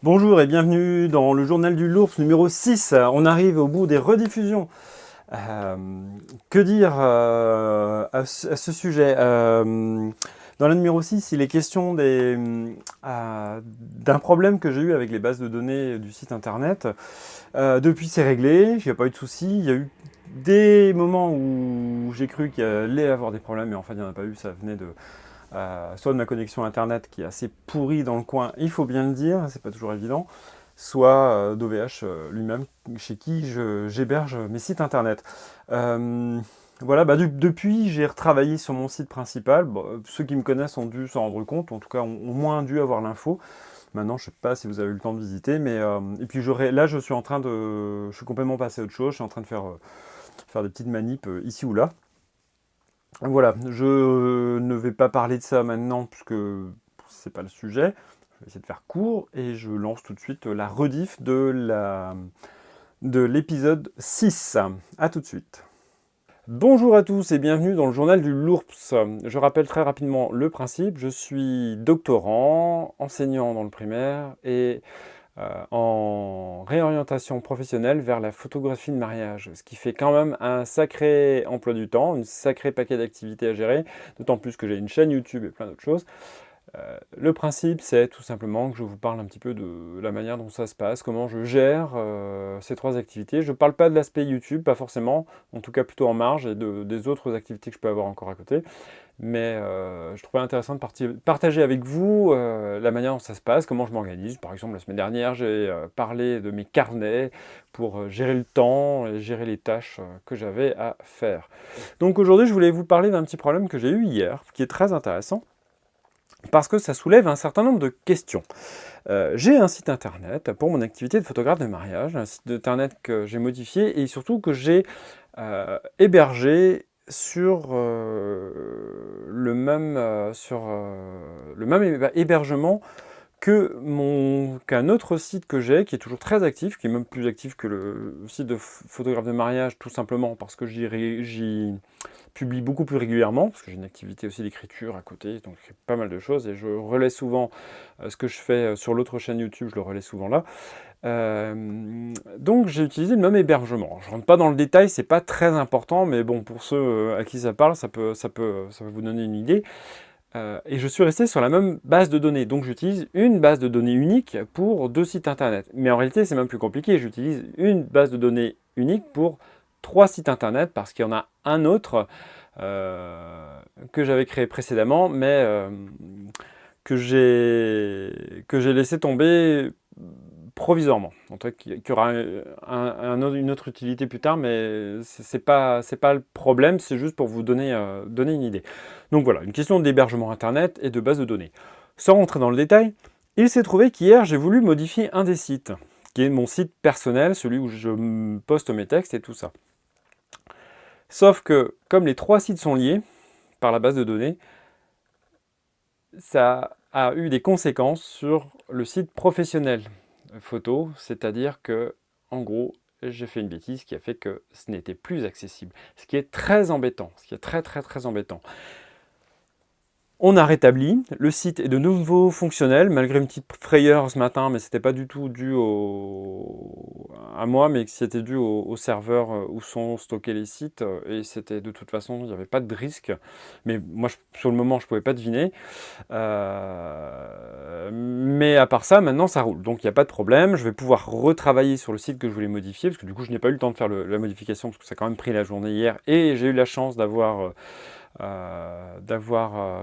Bonjour et bienvenue dans le journal du l'ours numéro 6. On arrive au bout des rediffusions. Euh, que dire à ce sujet Dans le numéro 6, il est question d'un problème que j'ai eu avec les bases de données du site internet. Depuis, c'est réglé, il n'y a pas eu de soucis. Il y a eu des moments où j'ai cru qu'il allait avoir des problèmes, mais en fait, il n'y en a pas eu. Ça venait soit de ma connexion internet qui est assez pourrie dans le coin, il faut bien le dire, c'est pas toujours évident, soit d'OVH lui-même, chez qui j'héberge mes sites internet. Voilà, depuis j'ai retravaillé sur mon site principal. Bon, ceux qui me connaissent ont dû s'en rendre compte, en tout cas ont au moins dû avoir l'info. Maintenant, je sais pas si vous avez eu le temps de visiter, mais et puis là, je suis complètement passé à autre chose. Je suis en train de faire des petites manips ici ou là. Voilà, je ne vais pas parler de ça maintenant puisque c'est pas le sujet. Je vais essayer de faire court et je lance tout de suite la rediff de l'épisode 6. A tout de suite. Bonjour à tous et bienvenue dans le journal du l'ours. Je rappelle très rapidement le principe. Je suis doctorant, enseignant dans le primaire et en réorientation professionnelle vers la photographie de mariage, ce qui fait quand même un sacré emploi du temps, un sacré paquet d'activités à gérer, d'autant plus que j'ai une chaîne YouTube et plein d'autres choses. Le principe, c'est tout simplement que je vous parle un petit peu de la manière dont ça se passe, comment je gère ces trois activités. Je ne parle pas de l'aspect YouTube, pas forcément, en tout cas plutôt en marge, et des autres activités que je peux avoir encore à côté. Mais je trouvais intéressant de partager avec vous la manière dont ça se passe, comment je m'organise. Par exemple, la semaine dernière, j'ai parlé de mes carnets pour gérer le temps et gérer les tâches que j'avais à faire. Donc aujourd'hui, je voulais vous parler d'un petit problème que j'ai eu hier, qui est très intéressant, parce que ça soulève un certain nombre de questions. J'ai un site internet pour mon activité de photographe de mariage, un site internet que j'ai modifié et surtout que j'ai hébergé sur le même hébergement qu'un autre site que j'ai, qui est toujours très actif, qui est même plus actif que le site de photographe de mariage, tout simplement parce que j'y publie beaucoup plus régulièrement, parce que j'ai une activité aussi d'écriture à côté, donc je fais pas mal de choses, et je relaie souvent ce que je fais sur l'autre chaîne YouTube, je le relaie souvent là. Donc j'ai utilisé le même hébergement. Je rentre pas dans le détail, c'est pas très important, mais bon, pour ceux à qui ça parle, ça peut vous donner une idée. Et je suis resté sur la même base de données, donc j'utilise une base de données unique pour deux sites internet. Mais en réalité, c'est même plus compliqué, j'utilise une base de données unique pour trois sites internet, parce qu'il y en a un autre que j'avais créé précédemment, mais que j'ai laissé tomber provisoirement. En tout cas, qu'il y aura une autre utilité plus tard, mais c'est pas le problème, c'est juste pour vous donner une idée. Donc voilà, une question d'hébergement internet et de base de données. Sans rentrer dans le détail, il s'est trouvé qu'hier, j'ai voulu modifier un des sites, qui est mon site personnel, celui où je poste mes textes et tout ça. Sauf que, comme les trois sites sont liés par la base de données, ça a eu des conséquences sur le site professionnel photo, c'est-à-dire que, en gros, j'ai fait une bêtise qui a fait que ce n'était plus accessible. Ce qui est très embêtant, ce qui est très très très embêtant. On a rétabli, le site est de nouveau fonctionnel, malgré une petite frayeur ce matin, mais c'était pas du tout dû à moi, mais c'était dû au serveur où sont stockés les sites, et c'était de toute façon, il n'y avait pas de risque, mais moi, sur le moment, je ne pouvais pas deviner. Mais à part ça, maintenant, ça roule, donc il n'y a pas de problème, je vais pouvoir retravailler sur le site que je voulais modifier, parce que du coup, je n'ai pas eu le temps de faire la modification, parce que ça a quand même pris la journée hier, et j'ai eu la chance d'avoir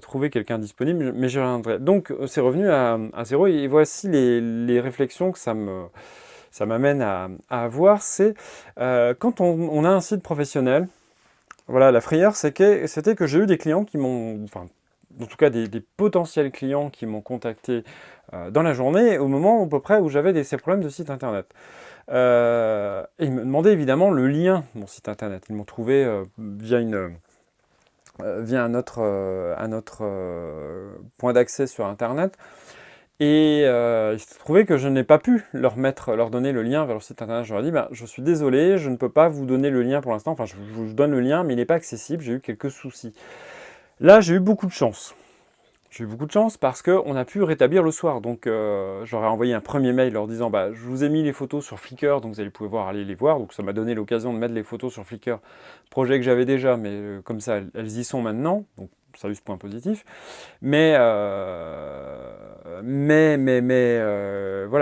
trouvé quelqu'un disponible, mais j'y reviendrai. Donc c'est revenu à zéro, et voici les réflexions que ça m'amène à avoir. C'est quand on a un site professionnel, voilà, la frayeur c'était que j'ai eu des clients qui m'ont, enfin en tout cas des potentiels clients qui m'ont contacté dans la journée, au moment à peu près où j'avais ces problèmes de site internet. Et ils me demandaient évidemment le lien de mon site internet. Ils m'ont trouvé via un autre point d'accès sur internet, et il s'est trouvé que je n'ai pas pu leur donner le lien vers le site internet. Je leur ai dit, je suis désolé, je ne peux pas vous donner le lien pour l'instant, enfin je vous donne le lien mais il n'est pas accessible, j'ai eu quelques soucis. Là j'ai eu beaucoup de chance. J'ai eu beaucoup de chance parce qu'on a pu rétablir le soir. Donc, j'aurais envoyé un premier mail leur disant bah, je vous ai mis les photos sur Flickr, donc vous allez pouvoir aller les voir. Donc, ça m'a donné l'occasion de mettre les photos sur Flickr, projet que j'avais déjà, mais comme ça, elles y sont maintenant. Donc, ça a eu ce point positif. Voilà,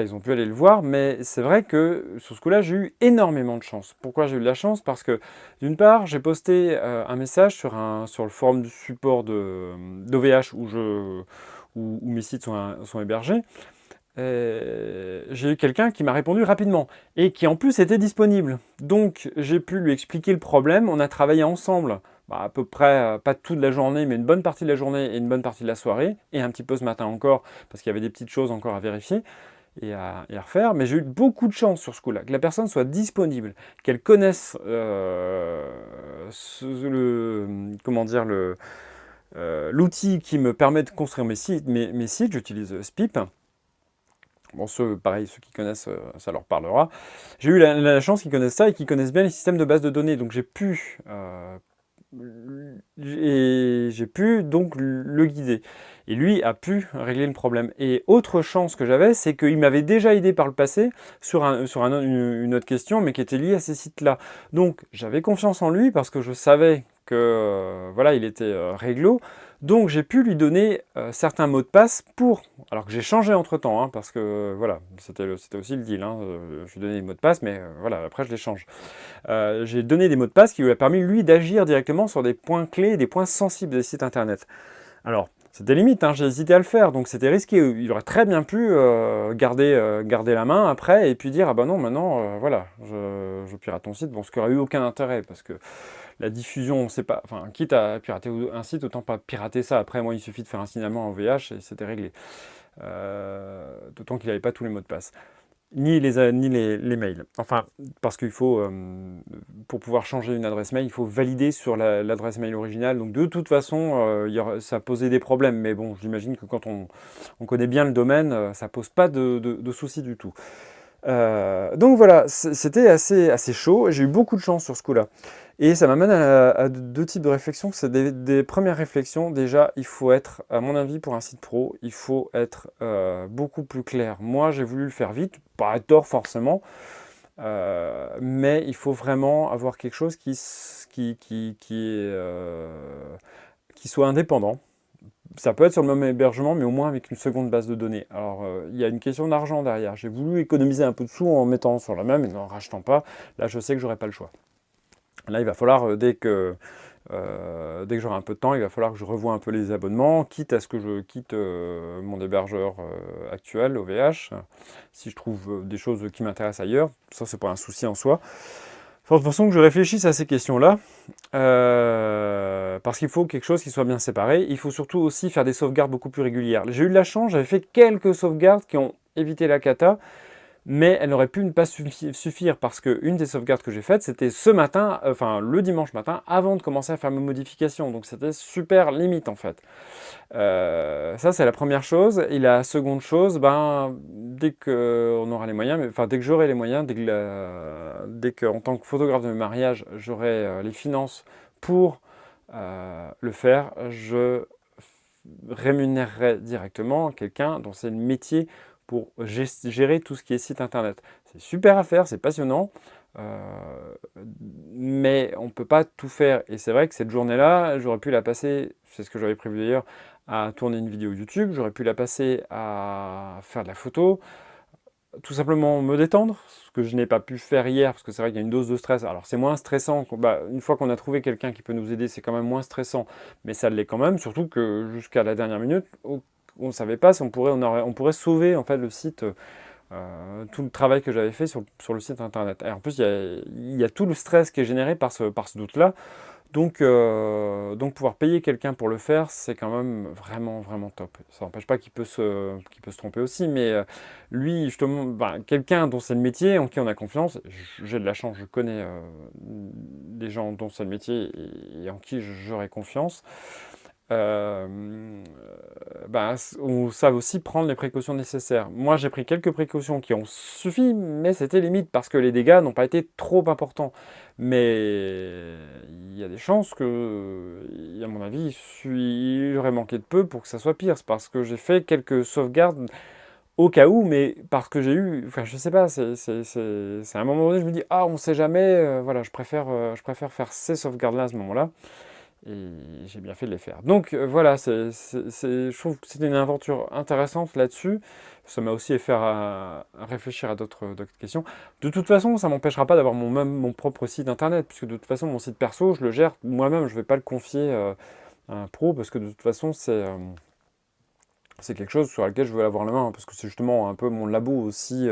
ils ont pu aller le voir. Mais c'est vrai que sur ce coup-là, j'ai eu énormément de chance. Pourquoi j'ai eu de la chance? Parce que d'une part, j'ai posté un message sur le forum du support d'OVH où mes sites sont hébergés. J'ai eu quelqu'un qui m'a répondu rapidement et qui en plus était disponible. Donc j'ai pu lui expliquer le problème. On a travaillé ensemble à peu près, pas toute la journée, mais une bonne partie de la journée et une bonne partie de la soirée, et un petit peu ce matin encore, parce qu'il y avait des petites choses encore à vérifier et à refaire. Mais j'ai eu beaucoup de chance sur ce coup-là, que la personne soit disponible, qu'elle connaisse comment dire, l'outil qui me permet de construire mes sites. J'utilise Spip. Bon, pareil, ceux qui connaissent, ça leur parlera. J'ai eu la chance qu'ils connaissent ça et qu'ils connaissent bien les systèmes de base de données. Donc j'ai pu donc le guider. Et lui a pu régler le problème. Et autre chance que j'avais, c'est qu'il m'avait déjà aidé par le passé sur une autre question, mais qui était liée à ces sites-là. Donc j'avais confiance en lui parce que je savais que voilà, il était réglo. Donc j'ai pu lui donner certains mots de passe alors que j'ai changé entre-temps, hein, parce que voilà, c'était aussi le deal. Hein, je lui donnais des mots de passe, mais voilà, après je les change. J'ai donné des mots de passe qui lui a permis, lui, d'agir directement sur des points clés, des points sensibles des sites internet. Alors, c'était limite, hein, j'ai hésité à le faire, donc c'était risqué. Il aurait très bien pu garder la main après et puis dire ah bah non, maintenant, voilà, je pirate ton site. Bon, ce qui n'aurait eu aucun intérêt parce que la diffusion, on sait pas, enfin, quitte à pirater un site, autant pas pirater ça. Après, moi, il suffit de faire un signalement en VH et c'était réglé. D'autant qu'il n'avait pas tous les mots de passe ni les mails. Enfin, parce qu'il faut, pour pouvoir changer une adresse mail, il faut valider sur l'adresse mail originale. Donc de toute façon, ça posait des problèmes. Mais bon, j'imagine que quand on connaît bien le domaine, ça pose pas de soucis du tout. Donc voilà, c'était assez chaud. J'ai eu beaucoup de chance sur ce coup-là. Et ça m'amène à deux types de réflexions. C'est des premières réflexions. Déjà, il faut être, à mon avis, pour un site pro, il faut être beaucoup plus clair. Moi, j'ai voulu le faire vite, pas à tort forcément, mais il faut vraiment avoir quelque chose qui soit indépendant. Ça peut être sur le même hébergement, mais au moins avec une seconde base de données. Alors, il y a une question d'argent derrière. J'ai voulu économiser un peu de sous en mettant sur la même et en rachetant pas. Là, je sais que j'aurai pas le choix. Là, il va falloir, dès que j'aurai un peu de temps, il va falloir que je revoie un peu les abonnements, quitte à ce que je quitte mon hébergeur actuel, OVH, si je trouve des choses qui m'intéressent ailleurs. Ça, c'est pas un souci en soi. Il faut de toute façon que je réfléchisse à ces questions-là, parce qu'il faut quelque chose qui soit bien séparé. Il faut surtout aussi faire des sauvegardes beaucoup plus régulières. J'ai eu de la chance, j'avais fait quelques sauvegardes qui ont évité la cata, mais elle n'aurait pu ne pas suffire parce qu'une des sauvegardes que j'ai faites, c'était ce matin, enfin le dimanche matin, avant de commencer à faire mes modifications. Donc c'était super limite en fait. Ça c'est la première chose. Et la seconde chose, dès qu'on aura les moyens, dès que j'aurai les moyens, dès qu'en tant que photographe de mariage, j'aurai les finances pour le faire, je rémunérerai directement quelqu'un dont c'est le métier pour gérer tout ce qui est site internet. C'est super à faire, c'est passionnant, mais on ne peut pas tout faire. Et c'est vrai que cette journée-là, j'aurais pu la passer, c'est ce que j'avais prévu d'ailleurs, à tourner une vidéo YouTube, j'aurais pu la passer à faire de la photo, tout simplement me détendre, ce que je n'ai pas pu faire hier, parce que c'est vrai qu'il y a une dose de stress. Alors c'est moins stressant, une fois qu'on a trouvé quelqu'un qui peut nous aider, c'est quand même moins stressant, mais ça l'est quand même, surtout que jusqu'à la dernière minute, on ne savait pas si on pourrait sauver en fait le site, tout le travail que j'avais fait sur le site internet. Et en plus, il y a tout le stress qui est généré par ce doute-là. Donc pouvoir payer quelqu'un pour le faire, c'est quand même vraiment, vraiment top. Ça n'empêche pas qu'il peut se tromper aussi, mais lui, justement, quelqu'un dont c'est le métier, en qui on a confiance, j'ai de la chance, je connais des gens dont c'est le métier et en qui j'aurais confiance. savent aussi prendre les précautions nécessaires. Moi, j'ai pris quelques précautions qui ont suffi, mais c'était limite parce que les dégâts n'ont pas été trop importants. Mais il y a des chances que, à mon avis, il aurait manqué de peu pour que ça soit pire. C'est parce que j'ai fait quelques sauvegardes au cas où, mais parce que j'ai eu, enfin, je sais pas, c'est à un moment donné, je me dis, ah, on sait jamais, voilà, je préfère faire ces sauvegardes-là à ce moment-là. Et j'ai bien fait de les faire. Donc voilà, je trouve que c'était une aventure intéressante là-dessus. Ça m'a aussi fait à réfléchir à d'autres questions. De toute façon, ça ne m'empêchera pas d'avoir mon propre site internet, puisque de toute façon, mon site perso, je le gère moi-même, je ne vais pas le confier à un pro, parce que de toute façon, c'est quelque chose sur lequel je veux avoir la main, parce que c'est justement un peu mon labo aussi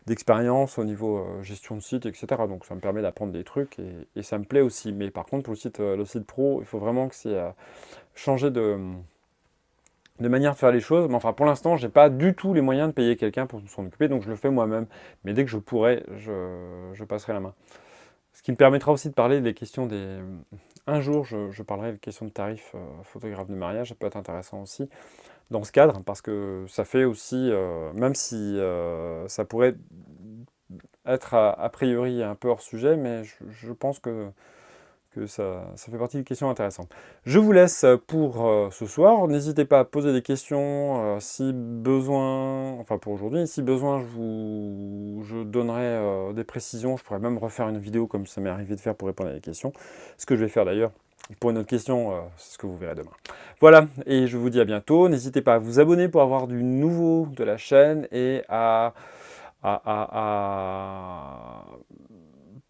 d'expérience au niveau gestion de site, etc. Donc ça me permet d'apprendre des trucs et ça me plaît aussi. Mais par contre, pour le site pro, il faut vraiment que c'est changer de manière de faire les choses. Mais enfin, pour l'instant, j'ai pas du tout les moyens de payer quelqu'un pour s'en occuper, donc je le fais moi-même. Mais dès que je pourrai, je passerai la main. Ce qui me permettra aussi de parler des questions des... Un jour, je parlerai des questions de tarifs photographe de mariage, ça peut être intéressant aussi dans ce cadre, parce que ça fait aussi, même si ça pourrait être a priori un peu hors sujet, mais je pense que ça fait partie des questions intéressantes. Je vous laisse pour ce soir. N'hésitez pas à poser des questions si besoin, enfin pour aujourd'hui, si besoin, je donnerai des précisions. Je pourrais même refaire une vidéo comme ça m'est arrivé de faire pour répondre à des questions. Ce que je vais faire d'ailleurs. Pour une autre question, c'est ce que vous verrez demain. Voilà, et je vous dis à bientôt. N'hésitez pas à vous abonner pour avoir du nouveau de la chaîne et à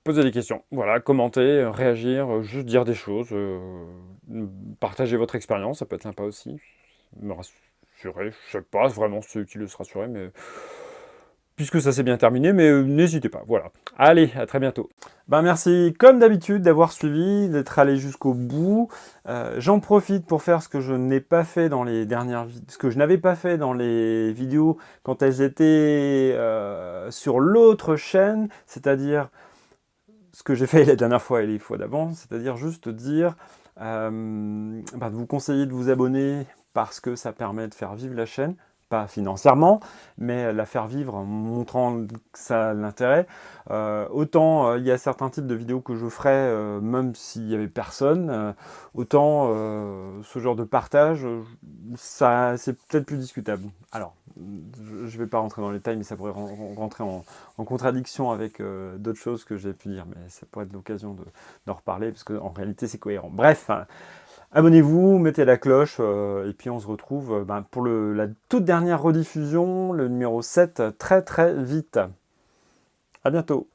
poser des questions. Voilà, commenter, réagir, juste dire des choses, partager votre expérience, ça peut être sympa aussi. Me rassurer, je sais pas vraiment si c'est utile de se rassurer, mais puisque ça s'est bien terminé, mais n'hésitez pas, voilà. Allez, à très bientôt. Ben merci, comme d'habitude, d'avoir suivi, d'être allé jusqu'au bout. J'en profite pour faire ce que je n'ai pas fait dans les dernières vidéos, ce que je n'avais pas fait dans les vidéos quand elles étaient sur l'autre chaîne, c'est-à-dire ce que j'ai fait la dernière fois et les fois d'avant, c'est-à-dire juste dire, de vous conseiller de vous abonner parce que ça permet de faire vivre la chaîne, pas financièrement, mais la faire vivre en montrant que ça a l'intérêt. Autant il y a certains types de vidéos que je ferais même s'il n'y avait personne, autant ce genre de partage, ça c'est peut-être plus discutable. Alors, je ne vais pas rentrer dans les détails, mais ça pourrait rentrer en contradiction avec d'autres choses que j'ai pu dire, mais ça pourrait être l'occasion d'en reparler, parce qu'en réalité c'est cohérent. Bref, abonnez-vous, mettez la cloche, et puis on se retrouve pour la toute dernière rediffusion, le numéro 7, très très vite. À bientôt.